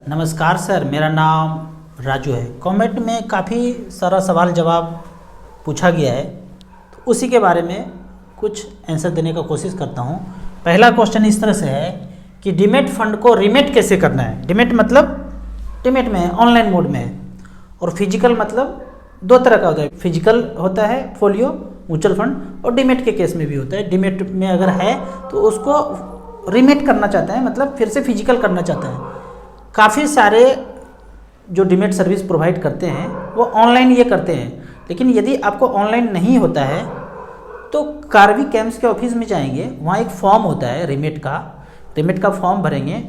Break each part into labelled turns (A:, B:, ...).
A: नमस्कार सर, मेरा नाम राजू है। कमेंट में काफ़ी सारा सवाल जवाब पूछा गया है, तो उसी के बारे में कुछ आंसर देने का कोशिश करता हूँ। पहला क्वेश्चन इस तरह से है कि डीमैट फंड को रीमेट कैसे करना है। डीमैट मतलब डीमैट में ऑनलाइन मोड में है, और फिजिकल मतलब दो तरह का होता है। फिजिकल होता है फोलियो म्यूचुअल फंड, और डीमैट के केस में भी होता है। डीमैट में अगर है तो उसको रीमेट करना चाहता है, मतलब फिर से फिजिकल करना चाहता है। काफ़ी सारे जो डीमैट सर्विस प्रोवाइड करते हैं वो ऑनलाइन ये करते हैं, लेकिन यदि आपको ऑनलाइन नहीं होता है तो कार्वी कैम्प्स के ऑफिस में जाएंगे, वहाँ एक फॉर्म होता है रीमेट का फॉर्म भरेंगे,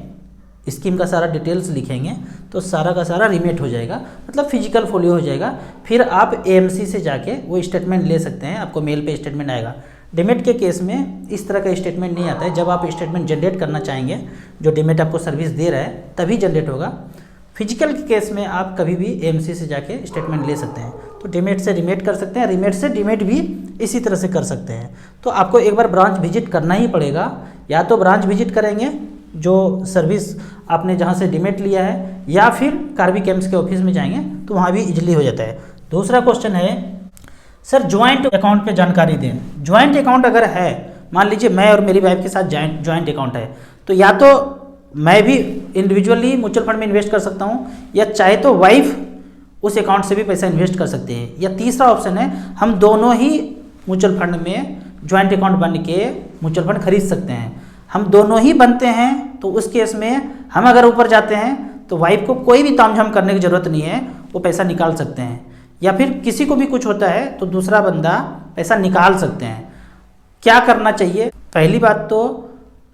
A: स्कीम का सारा डिटेल्स लिखेंगे तो सारा का सारा रीमेट हो जाएगा, मतलब फिजिकल फोलियो हो जाएगा। फिर आप एएमसी से जाके वो स्टेटमेंट ले सकते हैं, आपको मेल पे स्टेटमेंट आएगा। डीमैट के केस में इस तरह का स्टेटमेंट नहीं आता है। जब आप स्टेटमेंट जनरेट करना चाहेंगे, जो डीमैट आपको सर्विस दे रहा है, तभी जनरेट होगा। फिजिकल के केस में आप कभी भी एएमसी से जाके स्टेटमेंट ले सकते हैं। तो डीमैट से रीमेट कर सकते हैं, रीमेट से डीमैट भी इसी तरह से कर सकते हैं। तो आपको एक बार ब्रांच विजिट करना ही पड़ेगा, या तो ब्रांच विजिट करेंगे जो सर्विस आपने जहाँ से डीमैट लिया है, या फिर कार्वी कैम्प्स के ऑफिस में जाएंगे तो वहाँ भी इजीली हो जाता है। दूसरा क्वेश्चन है सर, ज्वाइंट अकाउंट पे जानकारी दें। ज्वाइंट अकाउंट अगर है, मान लीजिए मैं और मेरी वाइफ के साथ ज्वाइंट अकाउंट है, तो या तो मैं भी इंडिविजुअली म्यूचुअल फंड में इन्वेस्ट कर सकता हूँ, या चाहे तो वाइफ उस अकाउंट से भी पैसा इन्वेस्ट कर सकते हैं, या तीसरा ऑप्शन है हम दोनों ही म्यूचुअल फंड में ज्वाइंट अकाउंट बन के म्यूचुअल फंड खरीद सकते हैं। हम दोनों ही बनते हैं तो उस केस में हम अगर ऊपर जाते हैं तो वाइफ को कोई भी तामझाम करने की ज़रूरत नहीं है, वो पैसा निकाल सकते हैं। या फिर किसी को भी कुछ होता है तो दूसरा बंदा पैसा निकाल सकते हैं। क्या करना चाहिए? पहली बात तो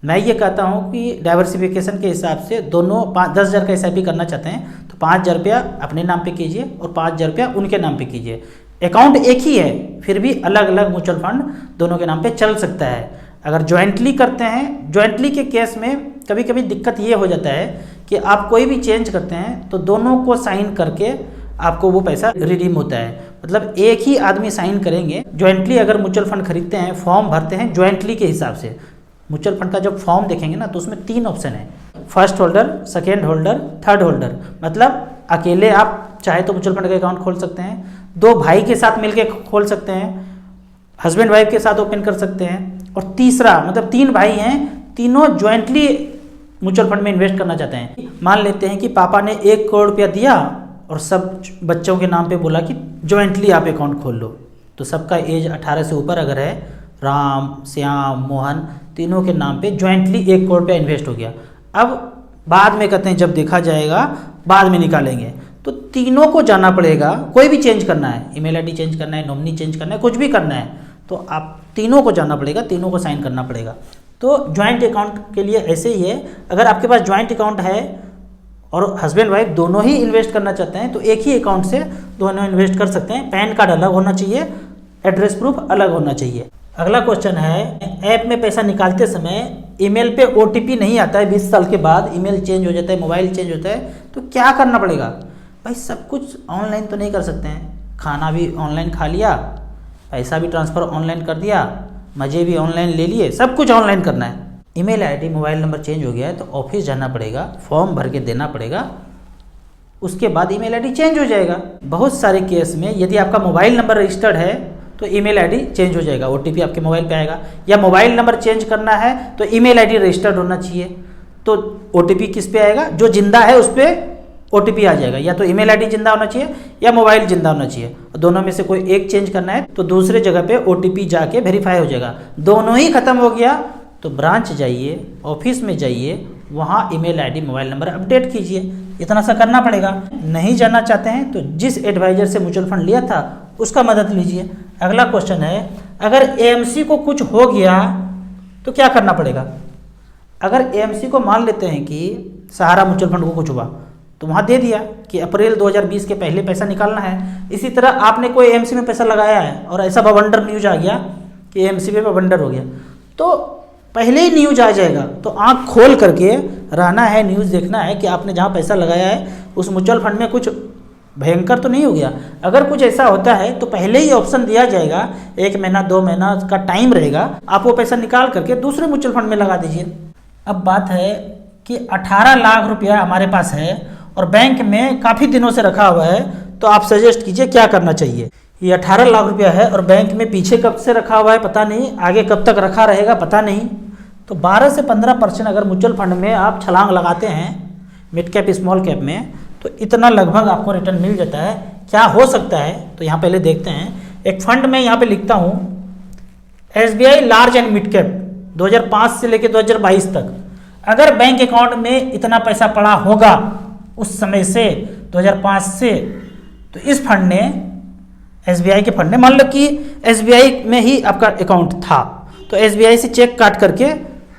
A: मैं ये कहता हूँ कि डाइवर्सिफिकेशन के हिसाब से दोनों 10,000 का एसआईपी करना चाहते हैं तो 5,000 रुपया अपने नाम पे कीजिए और 5,000 रुपया उनके नाम पे कीजिए। अकाउंट एक ही है, फिर भी अलग अलग म्यूचुअल फंड दोनों के नाम पे चल सकता है। अगर ज्वाइंटली करते हैं, ज्वाइंटली के केस में कभी कभी दिक्कत ये हो जाता है कि आप कोई भी चेंज करते हैं तो दोनों को साइन करके आपको वो पैसा रिडीम होता है, मतलब एक ही आदमी साइन करेंगे। ज्वाइंटली अगर म्यूचुअल फंड खरीदते हैं, फॉर्म भरते हैं ज्वाइंटली के हिसाब से, म्यूचुअल फंड का जब फॉर्म देखेंगे ना तो उसमें 3 ऑप्शन है, first holder, second holder, third holder. मतलब अकेले आप चाहे तो म्यूचुअल फंड का अकाउंट खोल सकते हैं, 2 भाई के साथ मिलकर खोल सकते हैं, हस्बैंड वाइफ के साथ ओपन कर सकते हैं, और तीसरा मतलब 3 भाई हैं, तीनों ज्वाइंटली म्यूचुअल फंड में इन्वेस्ट करना चाहते हैं। मान लेते हैं कि पापा ने 1 करोड़ रुपया दिया और सब बच्चों के नाम पे बोला कि ज्वाइंटली आप अकाउंट खोल लो, तो सबका एज 18 से ऊपर अगर है, राम, श्याम, मोहन, तीनों के नाम पे ज्वाइंटली 1 करोड़ रुपया इन्वेस्ट हो गया। अब बाद में कहते हैं जब देखा जाएगा बाद में निकालेंगे, तो तीनों को जाना पड़ेगा। कोई भी चेंज करना है, ईमेल आईडी चेंज करना है, नॉमिनी चेंज करना है, कुछ भी करना है, तो आप तीनों को जाना पड़ेगा, तीनों को साइन करना पड़ेगा। तो ज्वाइंट अकाउंट के लिए ऐसे ही है। अगर आपके पास ज्वाइंट अकाउंट है और हस्बैंड वाइफ दोनों ही इन्वेस्ट करना चाहते हैं तो एक ही अकाउंट से दोनों इन्वेस्ट कर सकते हैं। पैन कार्ड अलग होना चाहिए, एड्रेस प्रूफ अलग होना चाहिए। अगला क्वेश्चन है, ऐप में पैसा निकालते समय ईमेल पे ओटीपी नहीं आता है, 20 साल के बाद ईमेल चेंज हो जाता है, मोबाइल चेंज होता है, तो क्या करना पड़ेगा? भाई सब कुछ ऑनलाइन तो नहीं कर सकते हैं, खाना भी ऑनलाइन खा लिया, पैसा भी ट्रांसफ़र ऑनलाइन कर दिया, मज़े भी ऑनलाइन ले लिए, सब कुछ ऑनलाइन करना है। Email ID, mobile number change हो गया है तो ऑफिस जाना पड़ेगा, फॉर्म भर के देना पड़ेगा, उसके बाद ईमेल आईडी चेंज हो जाएगा। बहुत सारे केस में यदि आपका मोबाइल नंबर रजिस्टर्ड है तो ईमेल आईडी चेंज हो जाएगा, ओटीपी आपके मोबाइल पे आएगा। या मोबाइल नंबर चेंज करना है तो ईमेल आईडी रजिस्टर्ड होना चाहिए, तो ओटीपी किस पे आएगा? जो जिंदा है उस पर ओटीपी आ जाएगा। या तो ईमेल आईडी जिंदा होना चाहिए या मोबाइल जिंदा होना चाहिए, दोनों में से कोई एक चेंज करना है तो दूसरे जगह पे ओटीपी जाके वेरीफाई हो जाएगा। दोनों ही खत्म हो गया तो ब्रांच जाइए, ऑफिस में जाइए, वहाँ email ID, mobile number update कीजिए। इतना सा करना पड़ेगा। नहीं जानना चाहते हैं तो जिस एडवाइजर से म्यूचुअल फंड लिया था उसका मदद लीजिए। अगला क्वेश्चन है, अगर एएमसी को कुछ हो गया तो क्या करना पड़ेगा? अगर एएमसी को मान लेते हैं कि सहारा म्यूचुअल फंड को कुछ हुआ तो वहाँ दे दिया कि अप्रैल 2020 के पहले पैसा निकालना है। इसी तरह आपने कोई एएमसी में पैसा लगाया है और ऐसा बवंडर न्यूज आ गया कि एएमसी में बवंडर हो गया, तो पहले ही न्यूज आ जाएगा। तो आंख खोल करके रहना है, न्यूज़ देखना है कि आपने जहाँ पैसा लगाया है उस म्यूचुअल फंड में कुछ भयंकर तो नहीं हो गया। अगर कुछ ऐसा होता है तो पहले ही ऑप्शन दिया जाएगा, 1 महीना 2 महीना का टाइम रहेगा, आप वो पैसा निकाल करके दूसरे म्यूचुअल फंड में लगा दीजिए। अब बात है कि 18 लाख रुपया हमारे पास है और बैंक में काफ़ी दिनों से रखा हुआ है, तो आप सजेस्ट कीजिए क्या करना चाहिए। ये 18 लाख रुपया है और बैंक में पीछे कब से रखा हुआ है पता नहीं, आगे कब तक रखा रहेगा पता नहीं। तो 12 से 15% अगर म्यूचुअल फंड में आप छलांग लगाते हैं मिड कैप स्मॉल कैप में, तो इतना लगभग आपको रिटर्न मिल जाता है। क्या हो सकता है तो यहाँ पहले देखते हैं। एक फंड में यहाँ पे लिखता हूँ SBI large and mid cap 2005 से लेकर 2022 तक। अगर बैंक अकाउंट में इतना पैसा पड़ा होगा उस समय से 2005 से, तो इस फंड ने SBI के फंड ने, मान लो कि SBI में ही आपका अकाउंट था, तो SBI से चेक काट करके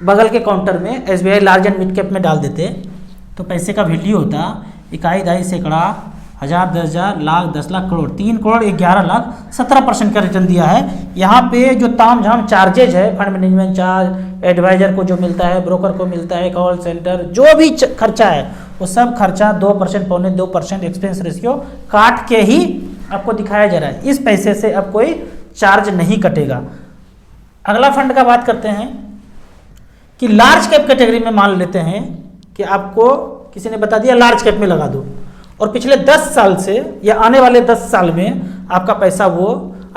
A: बगल के काउंटर में SBI large and mid cap में डाल देते, तो पैसे का वैल्यू होता इकाई दाई सैकड़ा हज़ार 10,000 लाख 10 लाख करोड़ 3 करोड़ 11 लाख 17% का रिटर्न दिया है। यहाँ पे जो ताम झाम चार्जेज है, फंड मैनेजमेंट चार्ज, एडवाइजर को जो मिलता है, ब्रोकर को मिलता है, कॉल सेंटर, जो भी खर्चा है वो सब खर्चा 2% पौने 2% एक्सपेंस रेशियो काट के ही आपको दिखाया जा रहा है। इस पैसे से अब कोई चार्ज नहीं कटेगा। अगला फंड का बात करते हैं कि लार्ज कैप कैटेगरी में मान लेते हैं कि आपको किसी ने बता दिया लार्ज कैप में लगा दो, और पिछले 10 साल से या आने वाले 10 साल में आपका पैसा वो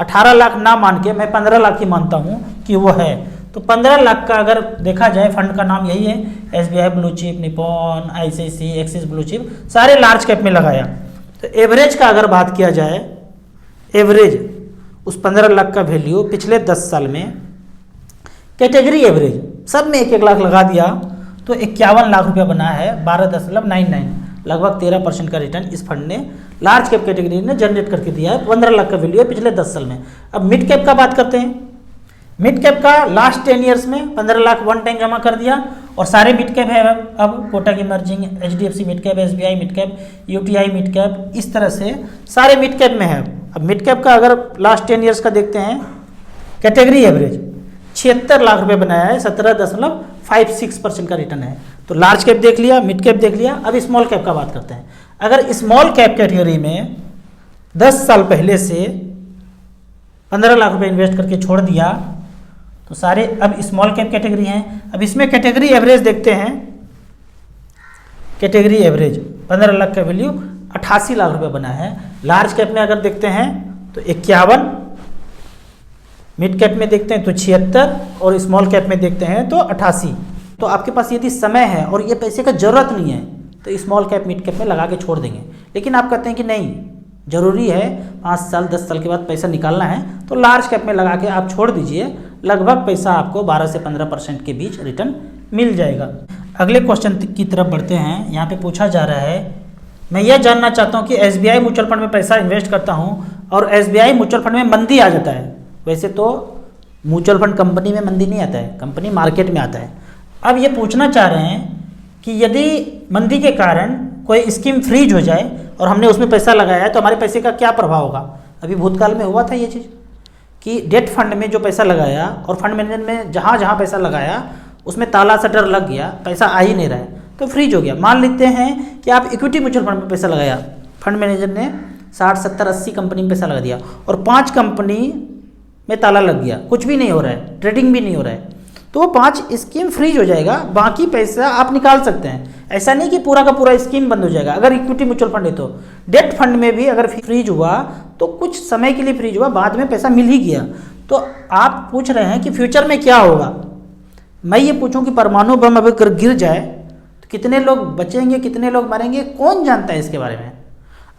A: 18 लाख ना मान के मैं 15 लाख ही मानता हूँ कि वो है, तो 15 लाख का अगर देखा जाए, फंड का नाम यही है SBI blue chip, Nippon, ICICI, axis blue chip, सारे लार्ज कैप में लगाया। तो एवरेज का अगर बात किया जाए, एवरेज उस 15 लाख का वैल्यू पिछले 10 साल में कैटेगरी एवरेज सब में 1-1 लाख लगा दिया तो 51 लाख रुपया बना है। 12.99 लगभग 13% का रिटर्न इस फंड ने लार्ज कैप कैटेगरी ने जनरेट करके दिया है। 15 लाख का वैल्यू है पिछले 10 साल में। अब मिड कैप का बात करते हैं। मिड कैप का लास्ट 10 ईयर्स में 15 लाख वन टाइम जमा कर दिया और सारे मिड कैप है। अब Kotak emerging, HDFC mid cap, SBI mid cap, UTI mid cap, इस तरह से सारे मिड कैप में है। अब मिड कैप का अगर लास्ट 10 ईयर्स का देखते हैं, कैटेगरी एवरेज 76 लाख रुपए बनाया है, 17.56% का रिटर्न है। तो लार्ज कैप देख लिया, मिड कैप देख लिया। अब स्मॉल कैप का बात करते हैं। अगर स्मॉल कैप कैटेगरी में 10 साल पहले से 15 लाख रुपए इन्वेस्ट करके छोड़ दिया तो सारे अब स्मॉल कैप कैटेगरी हैं। अब इसमें कैटेगरी एवरेज देखते हैं। कैटेगरी एवरेज 15 लाख का वैल्यू 88 लाख रुपए बना है। लार्ज कैप में अगर देखते हैं तो 51, मिड कैप में देखते हैं तो 76 और स्मॉल कैप में देखते हैं तो 88। तो आपके पास यदि समय है और ये पैसे का ज़रूरत नहीं है तो स्मॉल कैप मिड कैप में लगा के छोड़ देंगे। लेकिन आप कहते हैं कि नहीं, ज़रूरी है 5 साल 10 साल के बाद पैसा निकालना है तो लार्ज कैप में लगा के आप छोड़ दीजिए। लगभग पैसा आपको 12 से 15% के बीच रिटर्न मिल जाएगा। अगले क्वेश्चन की तरफ बढ़ते हैं। यहाँ पे पूछा जा रहा है, मैं यह जानना चाहता हूँ कि SBI म्यूचुअल फंड में पैसा इन्वेस्ट करता हूँ और SBI म्यूचुअल फंड में मंदी आ जाता है। वैसे तो म्यूचुअल फंड कंपनी में मंदी नहीं आता है, कंपनी मार्केट में आता है। अब ये पूछना चाह रहे हैं कि यदि मंदी के कारण कोई स्कीम फ्रीज हो जाए और हमने उसमें पैसा लगाया है तो हमारे पैसे का क्या प्रभाव होगा। अभी भूतकाल में हुआ था ये चीज़ कि डेट फंड में जो पैसा लगाया और फंड मैनेजर में जहाँ जहाँ पैसा लगाया उसमें ताला शटर लग गया, पैसा आ ही नहीं रहा है तो फ्रीज हो गया। मान लेते हैं कि आप इक्विटी म्यूचुअल फंड में पैसा लगाया, फंड मैनेजर ने 60, 70, 80 कंपनी में पैसा लगा दिया और 5 कंपनी में ताला लग गया, कुछ भी नहीं हो रहा है, ट्रेडिंग भी नहीं हो रहा है, तो वो 5 स्कीम फ्रीज हो जाएगा। बाकी पैसा आप निकाल सकते हैं। ऐसा नहीं कि पूरा का पूरा स्कीम बंद हो जाएगा। अगर इक्विटी म्यूचुअल फंड है तो डेट फंड में भी अगर फ्रीज हुआ तो कुछ समय के लिए फ्रीज हुआ, बाद में पैसा मिल ही गया। तो आप पूछ रहे हैं कि फ्यूचर में क्या होगा। मैं ये पूछूं कि परमाणु बम अगर गिर जाए तो कितने लोग बचेंगे, कितने लोग मरेंगे, कौन जानता है इसके बारे में।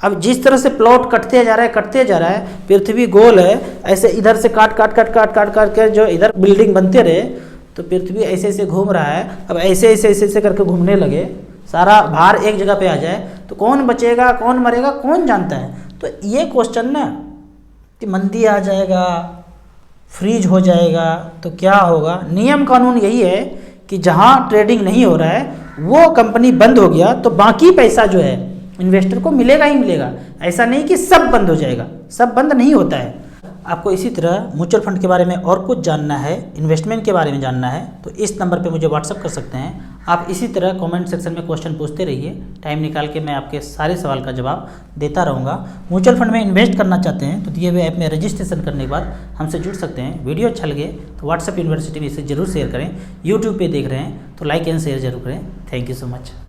A: अब जिस तरह से प्लॉट कटते जा रहा है, पृथ्वी गोल है, ऐसे इधर से काट के जो इधर बिल्डिंग बनते रहे तो पृथ्वी ऐसे ऐसे घूम रहा है। अब ऐसे करके घूमने लगे, सारा भार एक जगह पे आ जाए तो कौन बचेगा, कौन मरेगा, कौन जानता है। तो ये क्वेश्चन ना कि मंदी आ जाएगा, फ्रीज हो जाएगा तो क्या होगा। नियम कानून यही है कि जहाँ ट्रेडिंग नहीं हो रहा है वो कंपनी बंद हो गया तो बाकी पैसा जो है इन्वेस्टर को मिलेगा ही मिलेगा। ऐसा नहीं कि सब बंद हो जाएगा, सब बंद नहीं होता है। आपको इसी तरह म्यूचुअल फंड के बारे में और कुछ जानना है, इन्वेस्टमेंट के बारे में जानना है, तो इस नंबर पे मुझे व्हाट्सअप कर सकते हैं। आप इसी तरह कमेंट सेक्शन में क्वेश्चन पूछते रहिए, टाइम निकाल के मैं आपके सारे सवाल का जवाब देता रहूँगा। म्यूचुअल फंड में इन्वेस्ट करना चाहते हैं तो दिए हुए ऐप में रजिस्ट्रेशन करने के बाद हमसे जुड़ सकते हैं। वीडियो अच्छा लगे तो व्हाट्सएप यूनिवर्सिटी में इसे जरूर शेयर करें। यूट्यूब पे देख रहे हैं तो लाइक एंड शेयर जरूर करें। Thank you so much.